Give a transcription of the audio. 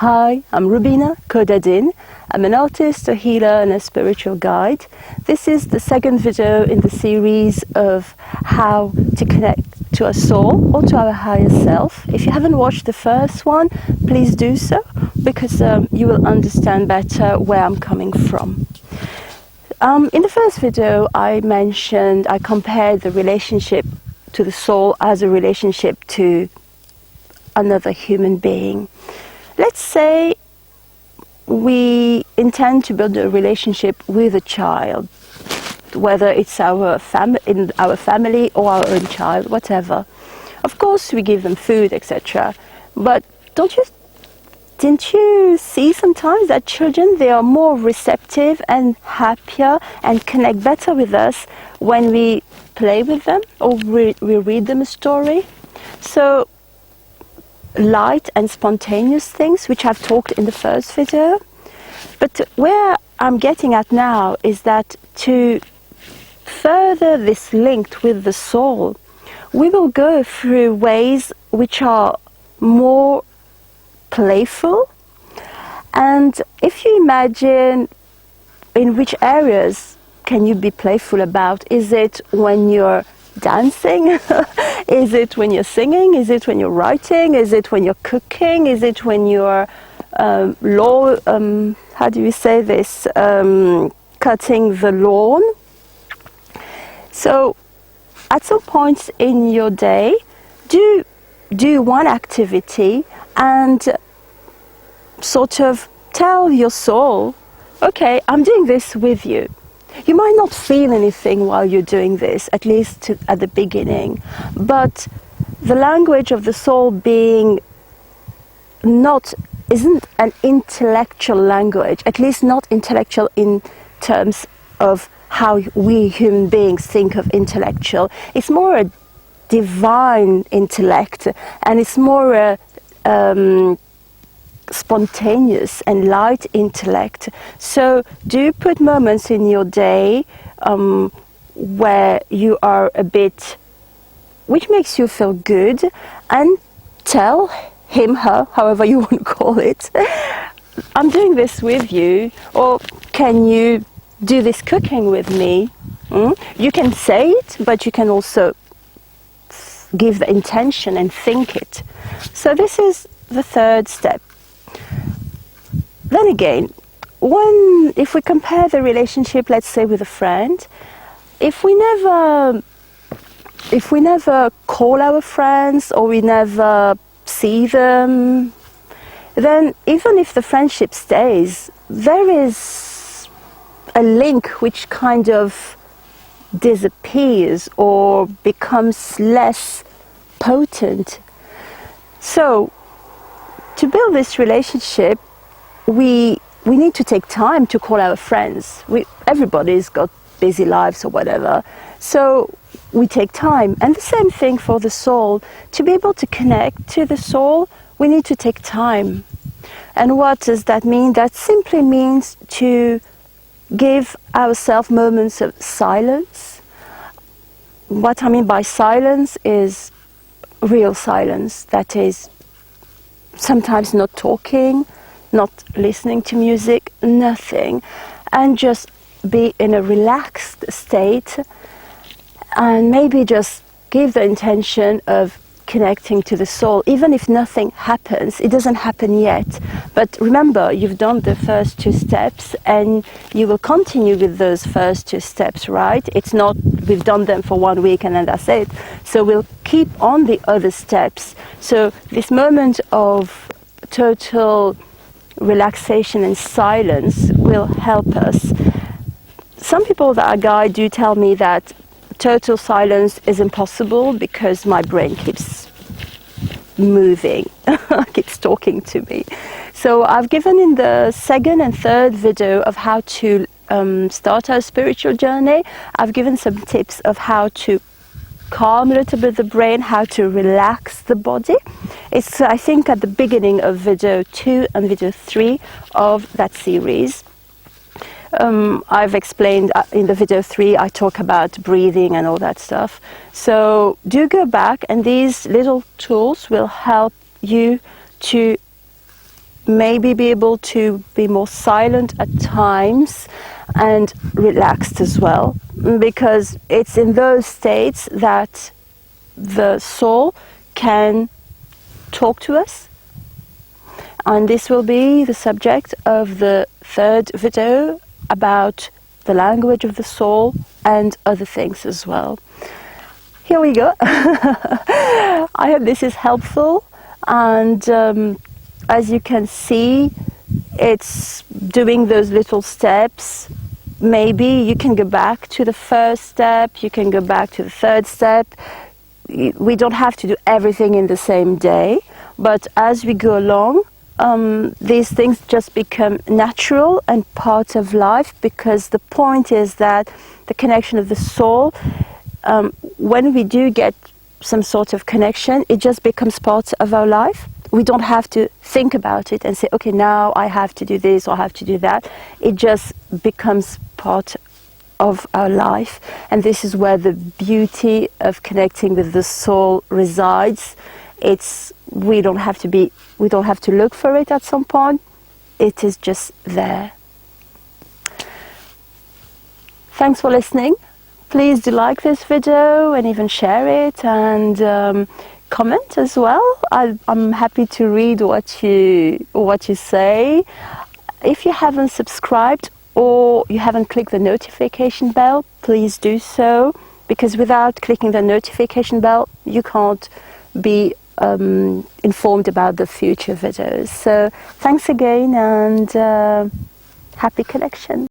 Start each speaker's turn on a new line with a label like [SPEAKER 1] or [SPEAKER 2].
[SPEAKER 1] Hi, I'm Roubina Khodadin. I'm an artist, a healer and a spiritual guide. This is the second video in the series of how to connect to our soul or to our higher self. If you haven't watched the first one, please do so, because you will understand better where I'm coming from. In the first video I compared the relationship to the soul as a relationship to another human being. Let's say we intend to build a relationship with a child, whether it's in our family or our own child, whatever. Of course we give them food, etc. But didn't you see sometimes that children, they are more receptive and happier and connect better with us when we play with them or we read them a story? So light and spontaneous things, which I've talked in the first video. But where I'm getting at now is that to further this link with the soul, we will go through ways which are more playful. And if you imagine in which areas can you be playful about, is it when you're dancing? Is it when you're singing? Is it when you're writing? Is it when you're cooking? Is it when you're cutting the lawn? So at some point in your day, do one activity and sort of tell your soul, okay, I'm doing this with you. You might not feel anything while you're doing this, at least at the beginning, but the language of the soul isn't an intellectual language, at least not intellectual in terms of how we human beings think of intellectual. It's more a divine intellect, and it's more a spontaneous and light intellect. So do put moments in your day where you are a bit, which makes you feel good, and tell him, her, however you want to call it, I'm doing this with you, or can you do this cooking with me? You can say it, but you can also give the intention and think it. So this is the third step. Then again, if we compare the relationship, let's say with a friend, if we never call our friends or we never see them, then even if the friendship stays, there is a link which kind of disappears or becomes less potent. So to build this relationship, we need to take time to call our friends. Everybody's got busy lives or whatever, so we take time. And the same thing for the soul. To be able to connect to the soul, we need to take time. And what does that mean? That simply means to give ourselves moments of silence. What I mean by silence is real silence. That is sometimes not talking, not listening to music, nothing, and just be in a relaxed state, and maybe just give the intention of connecting to the soul. Even if nothing happens, it doesn't happen yet, but remember, you've done the first two steps and you will continue with those first two steps, right? It's not we've done them for 1 week and then that's it. So we'll keep on the other steps. So this moment of total relaxation and silence will help us. Some people that I guide do tell me that total silence is impossible because my brain keeps moving, keeps talking to me. So I've given in the second and third video of how to start our spiritual journey, I've given some tips of how to calm a little bit the brain, how to relax the body. It's, I think, at the beginning of video 2 and video 3 of that series. I've explained in the video 3, I talk about breathing and all that stuff. So do go back, and these little tools will help you to maybe be able to be more silent at times and relaxed as well, because it's in those states that the soul can talk to us. And this will be the subject of the third video about the language of the soul and other things as well. Here we go. I hope this is helpful, and as you can see, it's doing those little steps. Maybe you can go back to the first step, you can go back to the third step. We don't have to do everything in the same day, but as we go along, these things just become natural and part of life, because the point is that the connection of the soul, when we do get some sort of connection, it just becomes part of our life. We don't have to think about it and say, okay, now I have to do this or I have to do that. It just becomes part of our life, and this is where the beauty of connecting with the soul resides. We don't have to look for it at some point. It is just there. Thanks for listening. Please do like this video and even share it, and comment as well. I'm happy to read what you say. If you haven't subscribed or you haven't clicked the notification bell, please do so, because without clicking the notification bell, you can't be informed about the future videos. So thanks again, and happy connection.